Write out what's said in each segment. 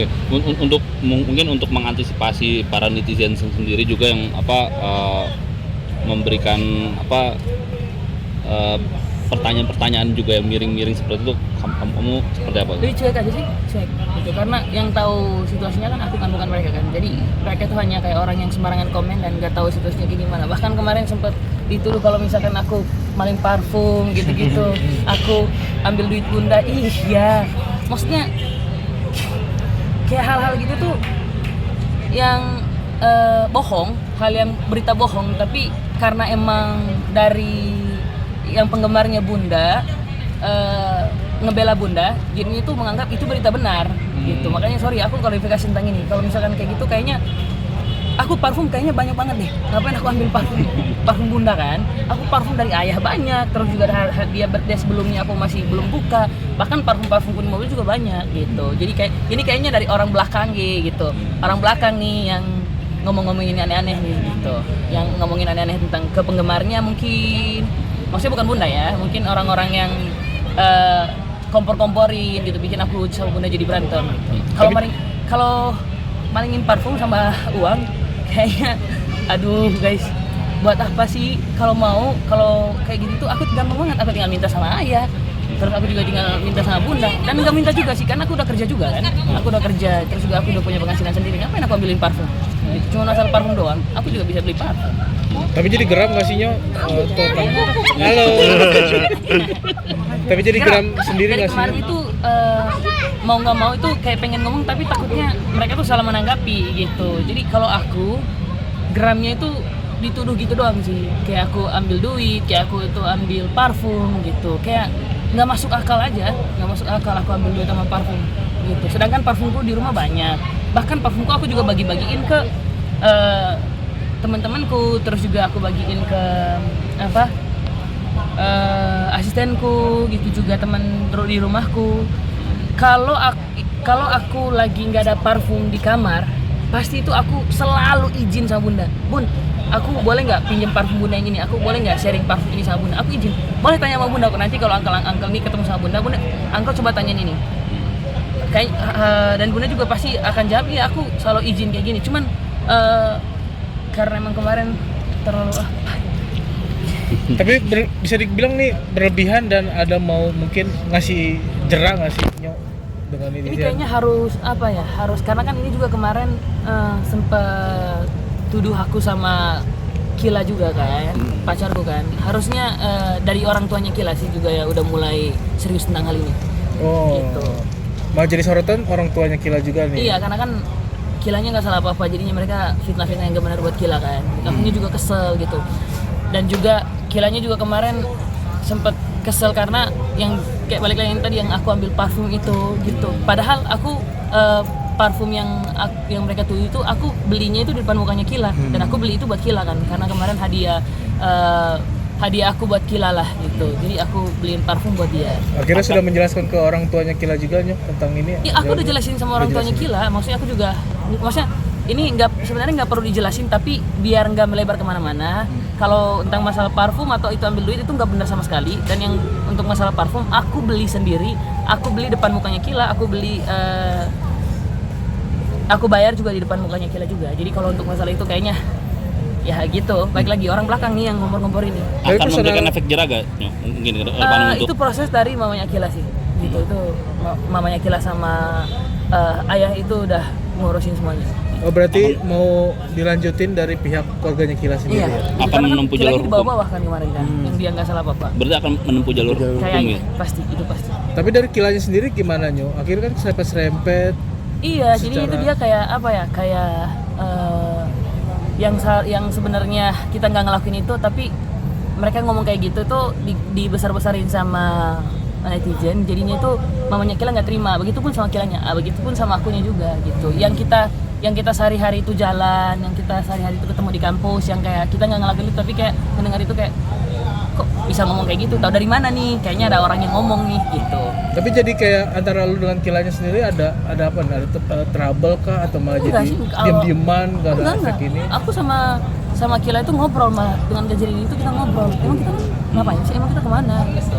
Oke, untuk mungkin untuk mengantisipasi para netizen sendiri juga yang memberikan eh, pertanyaan-pertanyaan juga yang miring-miring seperti itu, kamu seperti apa? Jadi cuek aja sih, cuek gitu. Karena yang tahu situasinya kan aku kan, bukan mereka kan. Jadi mereka tuh hanya kayak orang yang sembarangan komen dan nggak tahu situasinya gimana. Bahkan kemarin sempat dituduh kalau misalkan aku maling parfum gitu-gitu, aku ambil duit bunda. Ih ya, maksudnya kayak hal-hal gitu tuh yang bohong, hal yang berita bohong, tapi karena emang dari yang penggemarnya bunda ngebela bunda, jadinya itu menganggap itu berita benar gitu. Makanya sorry, aku klarifikasi tentang ini. Kalau misalkan kayak gitu, kayaknya aku parfum kayaknya banyak banget deh. Ngapain aku ambil parfum bunda kan? Aku parfum dari ayah banyak, terus juga ada hadiah birthday sebelumnya aku masih belum buka. Bahkan parfum kuning mobil juga banyak gitu. Jadi kayak ini kayaknya dari orang belakang gitu. Orang belakang nih yang ngomongin aneh-aneh nih gitu. Yang ngomongin aneh-aneh tentang ke penggemarnya mungkin. Maksudnya bukan bunda ya, mungkin orang-orang yang kompor-komporin gitu, bikin aku sama bunda jadi berantem. Kalau malingin parfum sama uang, kayaknya aduh guys, buat apa sih? Kalau kayak gitu tuh aku gampang banget, aku tinggal minta sama ayah, terus aku juga tinggal minta sama bunda, dan nggak minta juga sih, karena aku udah kerja juga kan, aku udah kerja, terus juga aku udah punya penghasilan sendiri. Ngapain aku ambilin parfum? Cuma asal parfum doang, aku juga bisa beli parfum. Tapi jadi geram nggak sih Nyo? Total. Halo. Tapi jadi geram sendiri dari nggak sih? kemarin itu mau nggak mau itu kayak pengen ngomong, tapi takutnya mereka tuh salah menanggapi gitu. Jadi kalau aku geramnya itu dituduh gitu doang sih, kayak aku ambil duit, kayak aku itu ambil parfum gitu, kayak nggak masuk akal aja, nggak masuk akal aku ambil duit sama parfum gitu. Sedangkan parfumku di rumah banyak, bahkan parfumku aku juga bagi-bagiin ke teman-temanku, terus juga aku bagiin ke asistenku gitu, juga teman di rumahku. Kalau aku lagi nggak ada parfum di kamar, pasti itu aku selalu izin sama bunda, bun, aku boleh nggak pinjam parfum bunda yang ini, aku boleh nggak sharing parfum ini sama bunda, aku izin, boleh tanya sama bunda aku. Nanti kalau angkel nih ketemu sama bunda, angkel coba tanyain ini kayak dan bunda juga pasti akan jawab iya, aku selalu izin kayak gini. Cuman karena emang kemarin terlalu Tapi bisa dibilang nih berlebihan, dan ada mau mungkin ngasih jerah nggak sih Nyo dengan ini? Ini kayaknya harus karena kan ini juga kemarin sempet tuduh aku sama Kila juga kan, pacarku kan. Harusnya dari orang tuanya Kila sih juga ya udah mulai serius tentang hal ini. Oh. Gitu. Mau jadi sorotan orang tuanya Kila juga nih. Iya, karena kan Kilanya nggak salah apa-apa, jadinya mereka fitnah-fitnah yang gak benar buat Kila kan. Akunya juga kesel gitu. Dan juga Kilanya juga kemarin sempet kesel karena yang kayak balik lagi yang tadi, yang aku ambil parfum itu gitu. Padahal aku parfum yang mereka tuh itu aku belinya itu di depan mukanya Kila, dan aku beli itu buat Kila kan, karena kemarin hadiah aku buat Kila lah gitu. Jadi aku beliin parfum buat dia. Akhirnya sudah menjelaskan ke orang tuanya Kila juga Nyo tentang ini. Ya aku udah jelasin sama orang tuanya Kila, maksudnya aku juga, maksudnya ini sebenarnya nggak perlu dijelasin, tapi biar nggak melebar kemana-mana. Kalau tentang masalah parfum atau itu ambil duit itu nggak benar sama sekali. Dan yang untuk masalah parfum aku beli sendiri, aku beli depan mukanya Kila, aku beli aku bayar juga di depan mukanya Kila juga. Jadi kalau untuk masalah itu kayaknya ya gitu, baik lagi orang belakang nih yang ngompor-ngompor ini. Akan memberikan efek jerah gak? Mungkin ke depan untuk itu proses dari mamanya Kila sih gitu. Itu mamanya Kila sama ayah itu udah ngurusin semuanya. Oh, berarti mau dilanjutin dari pihak keluarganya Kila sendiri. Iya. Ya? akan menempuh jalur di hukum. bawah kan kemarin kan, yang dia nggak salah apa-apa. Berarti akan menempuh jalur hukum Kayaknya ya? pasti. Tapi dari Kilanya sendiri gimana Nyo? Akhirnya kan serempet. Iya, jadi itu dia kayak apa ya? Kayak yang sebenarnya kita nggak ngelakuin itu, tapi mereka ngomong kayak gitu tuh dibesar-besarin sama netizen. Jadinya itu mamanya Kila nggak terima. Begitupun sama Kilanya, begitupun sama akunya juga gitu. Yang kita sehari-hari itu jalan, yang kita sehari-hari itu ketemu di kampus, yang kayak kita nggak ngelakuin itu, tapi kayak mendengar itu kayak kok bisa ngomong kayak gitu? Tahu dari mana nih? Kayaknya ada orang yang ngomong nih gitu. Tapi jadi kayak antara lu dengan Kilanya sendiri ada apa? Ada trouble kah atau malah Enggak jadi sih, diam-diaman, nggak ada enggak. efek ini? Aku sama Kila itu ngobrol, malah dengan kejadian itu kita ngobrol. Emang kita ngapain sih? Emang kita kemana? Gitu.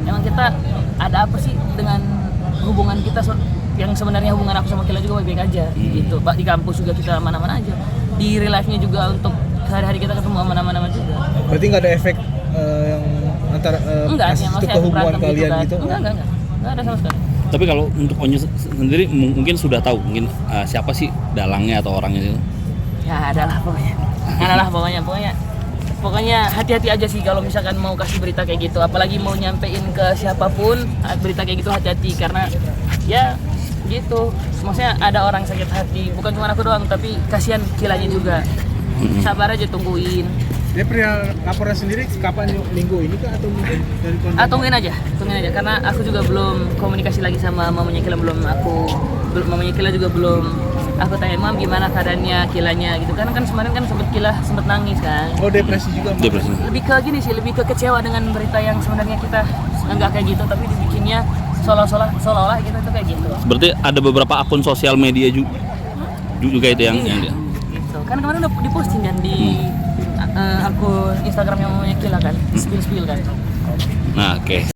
Emang kita ada apa sih dengan hubungan kita yang sebenarnya hubungan aku sama Kila juga baik-baik aja gitu. Pak di kampus juga kita aman-aman aja. Di real life-nya juga untuk sehari-hari kita ketemu aman-aman juga. Berarti nggak ada efek yang antara Enggak, kasus yang itu maksudnya ke aku hubungan berantem kalian kan. gitu? Enggak ada sama sekali. Tapi kalau untuk Onyo sendiri mungkin sudah tahu mungkin siapa sih dalangnya atau orangnya itu? Ya adalah pokoknya hati-hati aja sih kalau misalkan mau kasih berita kayak gitu, apalagi mau nyampein ke siapapun berita kayak gitu, hati-hati karena ya gitu, maksudnya ada orang sakit hati, bukan cuma aku doang tapi kasihan Kilanya juga. Sabar aja, tungguin. Dia pernah laporan sendiri kapan, minggu ini kah atau mungkin dari konten? Tungguin aja karena aku juga belum komunikasi lagi sama mamanya Kila, mamanya Kila juga belum aku tanya, mam gimana keadaannya Kilanya gitu kan kemarin kan sempet nangis kan. Oh, depresi juga Mam? Depresi. Lebih ke gini sih, lebih ke kecewa dengan berita yang sebenarnya kita nggak kayak gitu tapi dibikinnya seolah-olah kita tuh kayak gitu. Berarti ada beberapa akun sosial media juga itu yang Iya, gitu. Kan kemarin udah diposting kan di akun Instagramnya mamanya Kila kan, spill kan. Nah, oke.